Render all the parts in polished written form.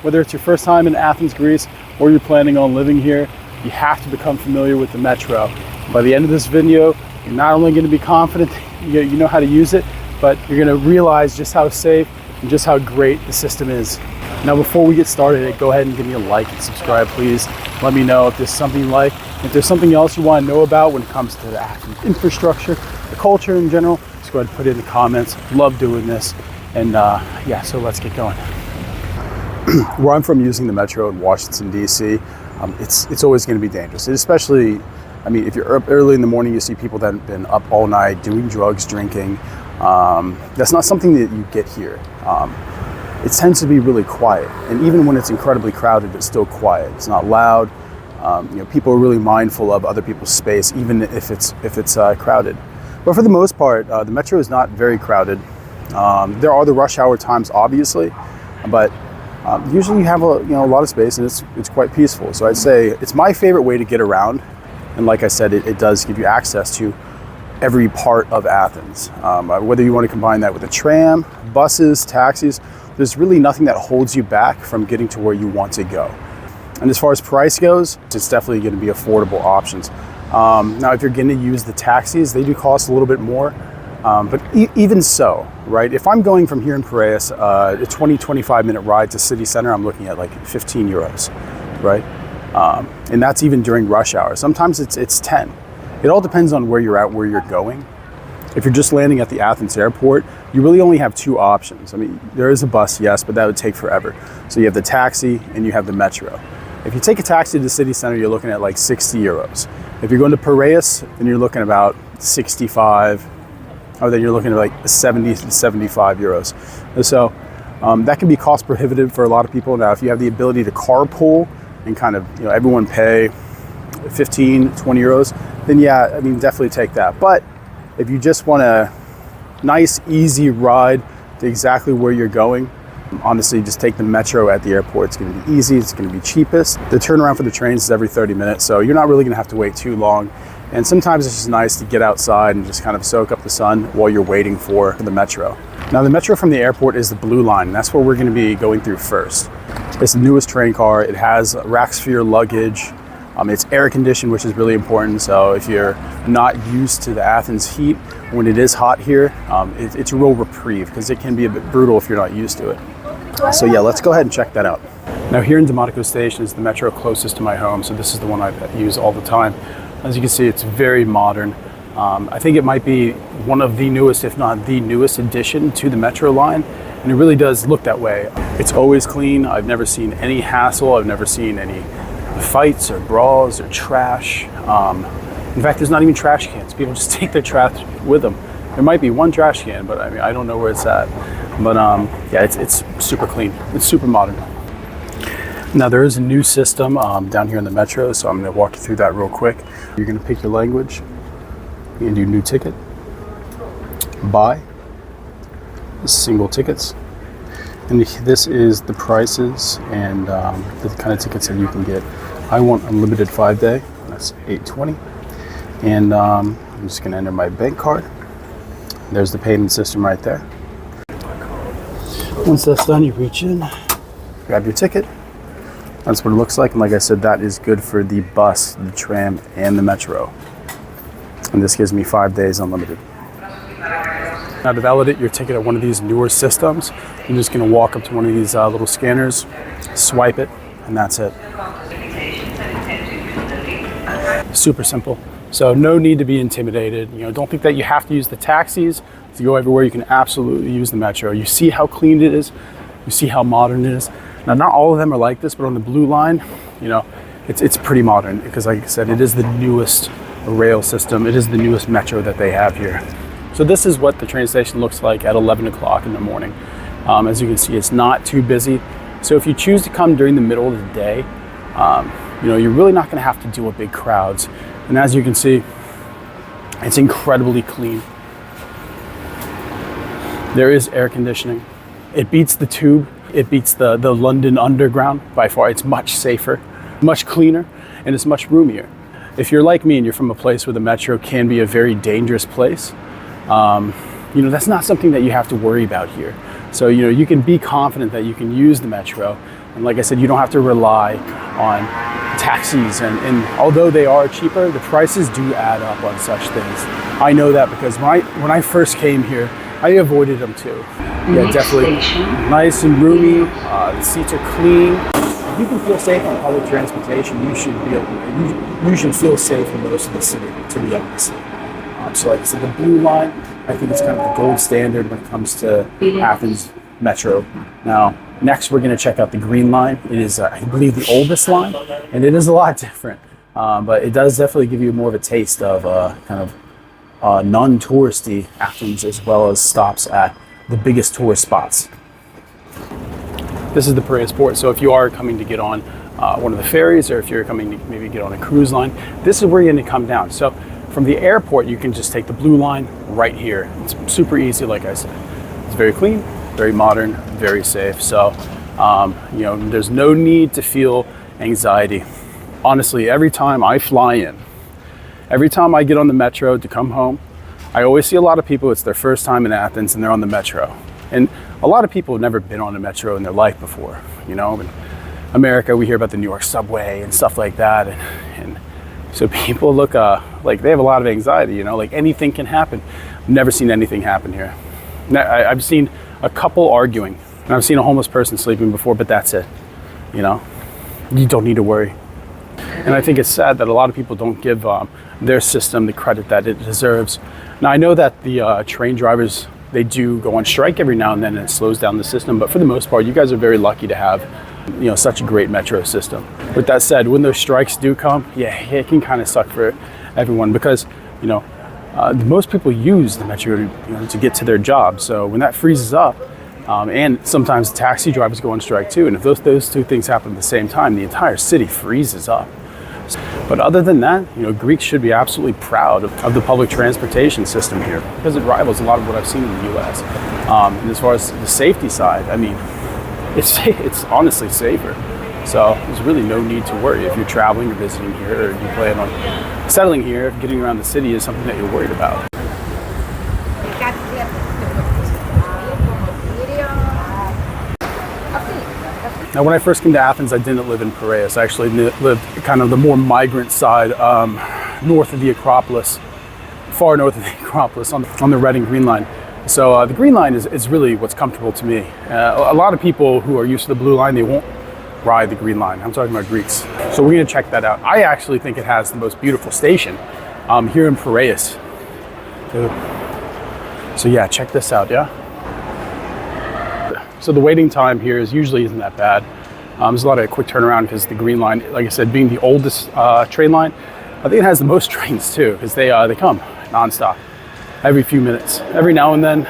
whether it's your first time in Athens, Greece, or you're planning on living here, you have to become familiar with the Metro. By the end of this video, you're not only going to be confident you know how to use it, but you're going to realize just how safe and just how great the system is. Now, before we get started, go ahead and give me a like and subscribe, please. Let me know if there's something you like. If there's something else you want to know about when it comes to the Athens infrastructure, the culture in general, just go ahead and put it in the comments. Love doing this. And yeah, so let's get going. Where I'm from, using the Metro in Washington, D.C., it's always going to be dangerous. And especially, I mean, if you're up early in the morning, you see people that have been up all night doing drugs, drinking. That's not something that you get here. It tends to be really quiet, and even when it's incredibly crowded, it's still quiet. It's not loud. People are really mindful of other people's space, even if it's crowded. But for the most part, the Metro is not very crowded. There are the rush hour times, obviously, but usually you have a lot of space, and it's quite peaceful. So I'd say it's my favorite way to get around, and like I said, it does give you access to every part of Athens. Whether you want to combine that with a tram, buses, taxis, there's really nothing that holds you back from getting to where you want to go. And as far as price goes, it's definitely going to be affordable options. Now, if you're going to use the taxis, they do cost a little bit more, but even so, right? If I'm going from here in Piraeus, a 20-25 minute ride to city center, I'm looking at like 15 euros, right? And that's even during rush hour. Sometimes it's 10. It all depends on where you're at, where you're going. If you're just landing at the Athens airport, you really only have two options. I mean, there is a bus, yes, but that would take forever. So you have the taxi and you have the Metro. If you take a taxi to the city center, you're looking at like 60 euros. If you're going to Piraeus, then you're looking about 65, or then you're looking at like 70 to 75 euros. And so that can be cost prohibitive for a lot of people. Now, if you have the ability to carpool and kind of, everyone pay 15, 20 euros, then yeah, I mean, definitely take that. But if you just want a nice, easy ride to exactly where you're going, honestly, just take the Metro at the airport. It's going to be easy. It's going to be cheapest. The turnaround for the trains is every 30 minutes, so you're not really going to have to wait too long. And sometimes it's just nice to get outside and just kind of soak up the sun while you're waiting for the Metro. Now, the Metro from the airport is the blue line, and that's what we're going to be going through first. It's the newest train car. It has racks for your luggage. It's air conditioned, which is really important. So if you're not used to the Athens heat, when it is hot here, it's a real reprieve, because it can be a bit brutal if you're not used to it. So yeah, let's go ahead and check that out. Now, here in Demonico Station is the Metro closest to my home, so this is the one I use all the time. As you can see, it's very modern. I think it might be one of the newest, if not the newest addition to the Metro line, and it really does look that way. It's always clean. I've never seen any hassle. I've never seen any fights or brawls or trash. In fact, there's not even trash cans. People just take their trash with them. There might be one trash can, but I mean, I don't know where it's at. But yeah, it's super clean. It's super modern. Now, there is a new system down here in the Metro, so I'm going to walk you through that real quick. You're going to pick your language. You can do new ticket, buy, single tickets. And this is the prices and the kind of tickets that you can get. I want unlimited 5-day. That's $8.20. And I'm just going to enter my bank card. There's the payment system right there. Once that's done, you reach in, grab your ticket. That's what it looks like. And like I said, that is good for the bus, the tram, and the Metro. And this gives me 5 days unlimited. Now, to validate your ticket at one of these newer systems, you're just going to walk up to one of these little scanners, swipe it, and that's it. Super simple. So no need to be intimidated. Don't think that you have to use the taxis to go everywhere. You can absolutely use the Metro. You see how clean it is. You see how modern it is. Now, not all of them are like this, but on the blue line, it's pretty modern, because like I said, it is the newest rail system. It is the newest Metro that they have here. So this is what the train station looks like at 11 o'clock in the morning. As you can see, it's not too busy. So if you choose to come during the middle of the day, you're really not going to have to deal with big crowds. And as you can see, it's incredibly clean. There is air conditioning. It beats the tube. It beats the London Underground by far. It's much safer, much cleaner, and it's much roomier. If you're like me and you're from a place where the Metro can be a very dangerous place, that's not something that you have to worry about here. So, you can be confident that you can use the Metro And like I said, you don't have to rely on taxis, and although they are cheaper, the prices do add up on such things. I know that because when I first came here, I avoided them too. Yeah, definitely nice and roomy. The seats are clean. If you can feel safe on public transportation, you should feel safe in most of the city, to be honest. So like I said, the blue line, I think it's kind of the gold standard when it comes to Athens Metro. Now, next we're going to check out the green line. It is, I believe, the oldest line, and it is a lot different. But it does definitely give you more of a taste of kind of non-touristy Athens, as well as stops at the biggest tourist spots. This is the Piraeus port, so if you are coming to get on one of the ferries, or if you're coming to maybe get on a cruise line, this is where you're going to come down. So from the airport, you can just take the blue line right here. It's super easy, like I said. It's very clean, very modern, very safe. So, there's no need to feel anxiety. Honestly, every time I fly in, every time I get on the metro to come home, I always see a lot of people, it's their first time in Athens and they're on the metro. And a lot of people have never been on a metro in their life before. In America, we hear about the New York subway and stuff like that. And so people look like they have a lot of anxiety, like anything can happen. I've never seen anything happen here. I've seen a couple arguing, and I've seen a homeless person sleeping before, but that's it. You don't need to worry. And I think it's sad that a lot of people don't give their system the credit that it deserves. Now, I know that the train drivers, they do go on strike every now and then, and it slows down the system, but for the most part, you guys are very lucky to have such a great metro system. With that said, when those strikes do come, it can kind of suck for everyone, because most people use the metro to get to their job. So when that freezes up, and sometimes taxi drivers go on strike too, and if those two things happen at the same time, the entire city freezes up. But other than that, Greeks should be absolutely proud of the public transportation system here, because it rivals a lot of what I've seen in the U.S. And as far as the safety side, I mean, it's honestly safer. So there's really no need to worry if you're traveling or visiting here, or you plan on settling here. Getting around the city is something that you're worried about. Now, when I first came to Athens, I didn't live in Piraeus. I actually lived kind of the more migrant side, north of the Acropolis, far north of the Acropolis, on the red and green line. So the green line is really what's comfortable to me. A lot of people who are used to the blue line, they won't ride the green line. I'm talking about Greeks. So we're going to check that out. I actually think it has the most beautiful station here in Piraeus. So yeah, check this out, yeah? So the waiting time here usually isn't that bad. There's a lot of quick turnaround because the green line, like I said, being the oldest train line, I think it has the most trains too, because they come nonstop every few minutes. Every now and then,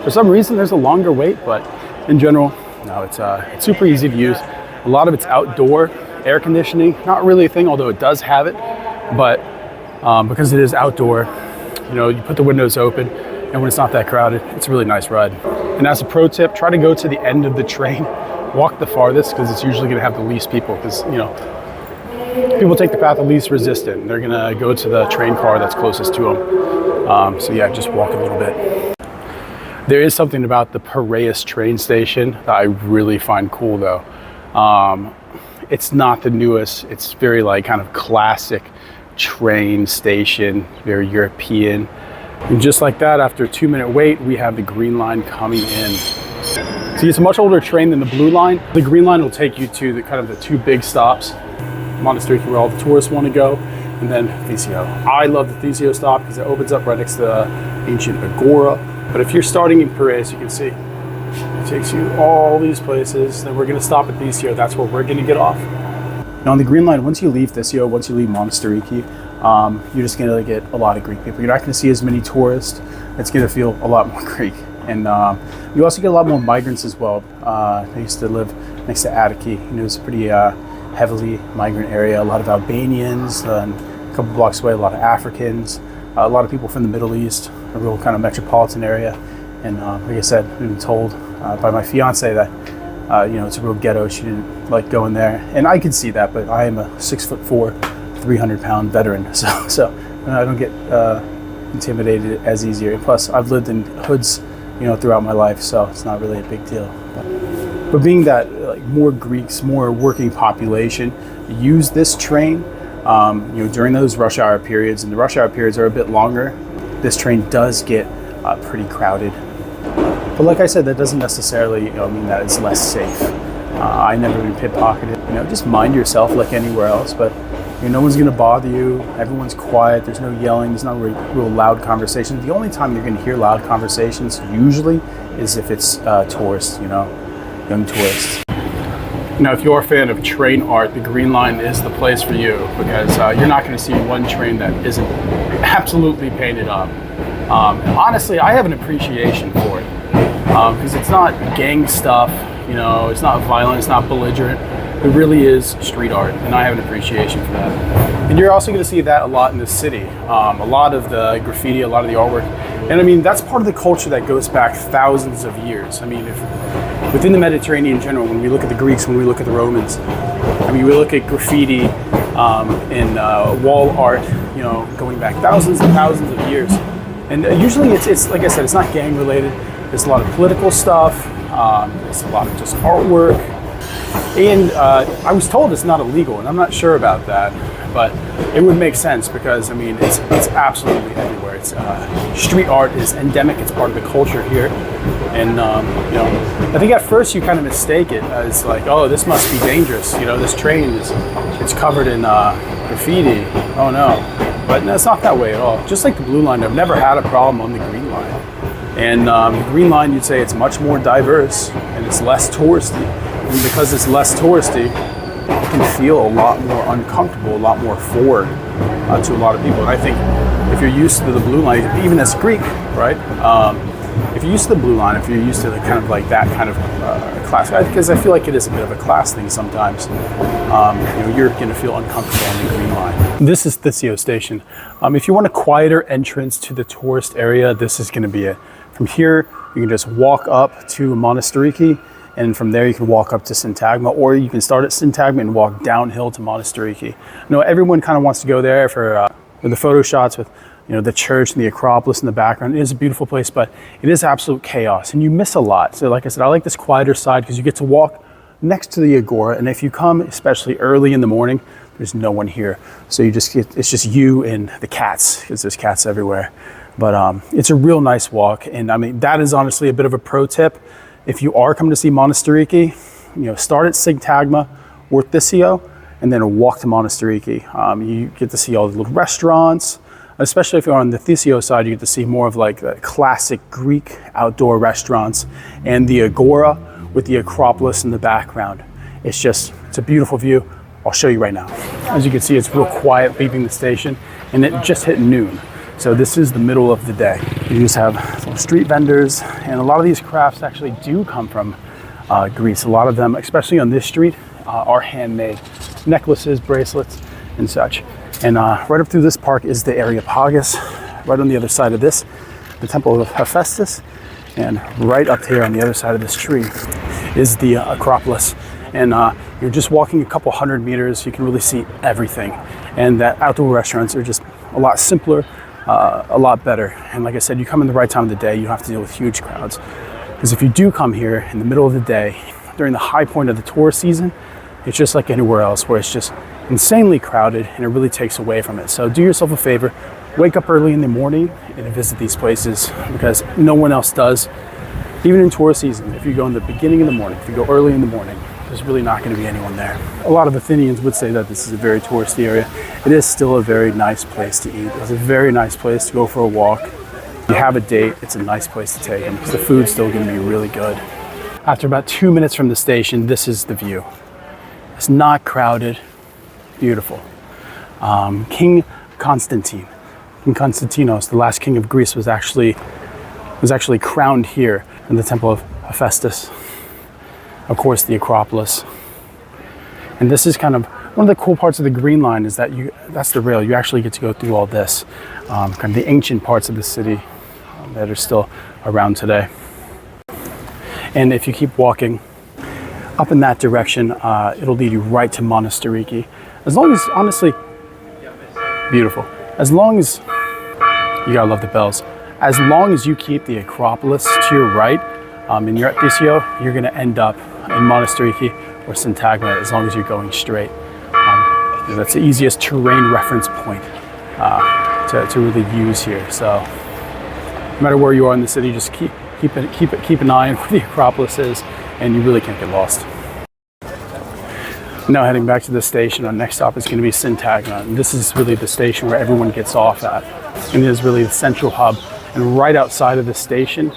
for some reason, there's a longer wait, but in general, no, it's super easy to use. A lot of it's outdoor air conditioning, not really a thing, although it does have it, but because it is outdoor, you put the windows open, and when it's not that crowded, it's a really nice ride. And as a pro tip, try to go to the end of the train, walk the farthest, because it's usually going to have the least people, because people take the path of least resistance. They're going to go to the train car that's closest to them. So yeah, just walk a little bit. There is something about the Piraeus train station that I really find cool though. It's not the newest, it's very kind of classic train station, very European. And just like that, after a 2-minute wait, we have the green line coming in. See, it's a much older train than the blue line. The green line will take you to the two big stops. Monastiriki, where all the tourists want to go, and then Thesio. I love the Thesio stop because it opens up right next to the ancient agora. But if you're starting in Piraeus, you can see it takes you all these places. Then we're going to stop at Thesio. That's where we're going to get off. Now on the green line, once you leave Thesio, once you leave Monastiriki, you're just going to get a lot of Greek people. You're not going to see as many tourists. It's going to feel a lot more Greek. And you also get a lot more migrants as well. I used to live next to Attiki. It's a pretty heavily migrant area. A lot of Albanians, and a couple blocks away, a lot of Africans, a lot of people from the Middle East, a real kind of metropolitan area. And like I said, I've been told by my fiance that it's a real ghetto. She didn't like going there, and I could see that. But I am a 6'4", 300-pound veteran, so I don't get intimidated as easier. And plus, I've lived in hoods, throughout my life, so it's not really a big deal. But But being that like more Greeks, more working population use this train, during those rush hour periods, and the rush hour periods are a bit longer, this train does get pretty crowded. But like I said, that doesn't necessarily mean that it's less safe. I never been pickpocketed. Just mind yourself like anywhere else, but no one's gonna bother you. Everyone's quiet. There's no yelling. There's no real loud conversations. The only time you're gonna hear loud conversations usually is if it's tourists, young tourists. If you're a fan of train art, the Green Line is the place for you, because you're not going to see one train that isn't absolutely painted up. Honestly, I have an appreciation for it, because it's not gang stuff, it's not violent, it's not belligerent. It really is street art, and I have an appreciation for that. And you're also going to see that a lot in the city. A lot of the graffiti, a lot of the artwork. And that's part of the culture that goes back thousands of years. If within the Mediterranean in general, when we look at the Greeks, when we look at the Romans, we look at graffiti and wall art, going back thousands and thousands of years. And usually it's like I said, it's not gang related. There's a lot of political stuff. There's a lot of just artwork. And I was told it's not illegal, and I'm not sure about that, but it would make sense because it's absolutely everywhere. It's street art is endemic. It's part of the culture here, and I think at first you kind of mistake it as like, oh, this must be dangerous. This train it's covered in graffiti. Oh no, but no, it's not that way at all. Just like the Blue Line, I've never had a problem on the Green Line, and the Green Line, you'd say it's much more diverse and it's less touristy. And because it's less touristy, you can feel a lot more uncomfortable, a lot more forward to a lot of people. And I think if you're used to the Blue Line, even as Greek, right? If you're used to the Blue Line, if you're used to the kind of like that kind of class, because I feel like it is a bit of a class thing sometimes, you're going to feel uncomfortable on the Green Line. This is Thysio Station. If you want a quieter entrance to the tourist area, this is going to be it. From here, you can just walk up to Monastiriki, and from there you can walk up to Syntagma, or you can start at Syntagma and walk downhill to Monastiriki. Everyone kind of wants to go there for the photo shots with the church and the Acropolis in the background. It is a beautiful place, but it is absolute chaos, and you miss a lot. So like I said, I like this quieter side because you get to walk next to the Agora, and if you come, especially early in the morning, there's no one here. So it's just you and the cats, because there's cats everywhere. But it's a real nice walk, and that is honestly a bit of a pro tip. If you are coming to see Monastiriki, start at Syntagma or Thysio, and then walk to Monastiriki. You get to see all the little restaurants, especially if you're on the Thysio side, you get to see more of like the classic Greek outdoor restaurants and the Agora with the Acropolis in the background. It's a beautiful view. I'll show you right now. As you can see, it's real quiet leaving the station, and it just hit noon. So this is the middle of the day. You just have some street vendors, and a lot of these crafts actually do come from Greece. A lot of them, especially on this street, are handmade. Necklaces, bracelets, and such. And right up through this park is the Areopagus. Right on the other side of this, the Temple of Hephaestus. And right up here on the other side of this tree is the Acropolis. And you're just walking a couple hundred meters, you can really see everything. And that outdoor restaurants are just a lot simpler, a lot better. And like I said, you come in the right time of the day, you don't have to deal with huge crowds. Because if you do come here in the middle of the day, during the high point of the tourist season, it's just like anywhere else where it's just insanely crowded, and it really takes away from it. So do yourself a favor, wake up early in the morning and visit these places, because no one else does. Even in tourist season, if you go in the beginning of the morning, if you go early in the morning, there's really not going to be anyone there. A lot of Athenians would say that this is a very touristy area. It is still a very nice place to eat. It's a very nice place to go for a walk. If you have a date, it's a nice place to take them, because the food's still going to be really good. After about 2 minutes from the station, this is the view. It's not crowded, beautiful. King Constantine, King Constantinos, the last king of Greece, was actually crowned here in the Temple of Hephaestus. Of course, the Acropolis. And this is kind of one of the cool parts of the Green Line, is that that's the rail. You actually get to go through all this, kind of the ancient parts of the city that are still around today. And if you keep walking up in that direction, it'll lead you right to Monastiriki. As long as, honestly, beautiful. As long as, you gotta love the bells. As long as you keep the Acropolis to your right, and you're at Thysio, you're gonna end up in Monastiriki or Syntagma, as long as you're going straight. That's the easiest terrain reference point to really use here. So no matter where you are in the city, just keep an eye on where the Acropolis is, and you really can't get lost. Now heading back to the station, our next stop is going to be Syntagma, and this is really the station where everyone gets off at, and it is really the central hub. And right outside of the station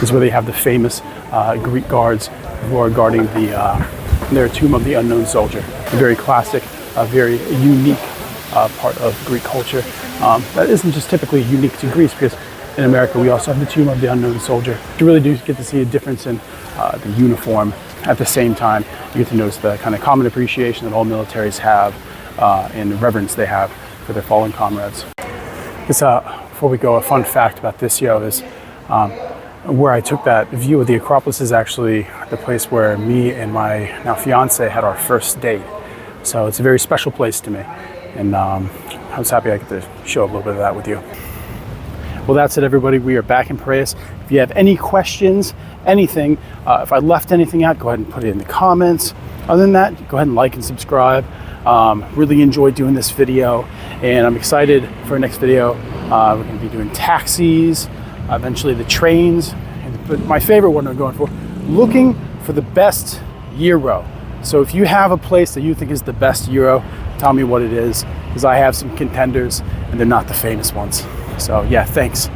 is where they have the famous Greek guards who are guarding their tomb of the unknown soldier. A very classic, very unique part of Greek culture that isn't just typically unique to Greece, because in America we also have the tomb of the unknown soldier. You really do get to see a difference in the uniform. At the same time, you get to notice the kind of common appreciation that all militaries have and the reverence they have for their fallen comrades. Before we go, a fun fact about this is where I took that view of the Acropolis is actually the place where me and my now fiance had our first date. So it's a very special place to me, and I was happy I could to show a little bit of that with you. Well, that's it, everybody. We are back in Piraeus. If you have any questions, anything, if I left anything out, go ahead and put it in the comments. Other than that, go ahead and like and subscribe. Really enjoyed doing this video, and I'm excited for our next video. We're going to be doing taxis, eventually the trains, but my favorite one I'm going for, looking for the best gyro. So if you have a place that you think is the best gyro, tell me what it is, because I have some contenders and they're not the famous ones. So yeah, thanks.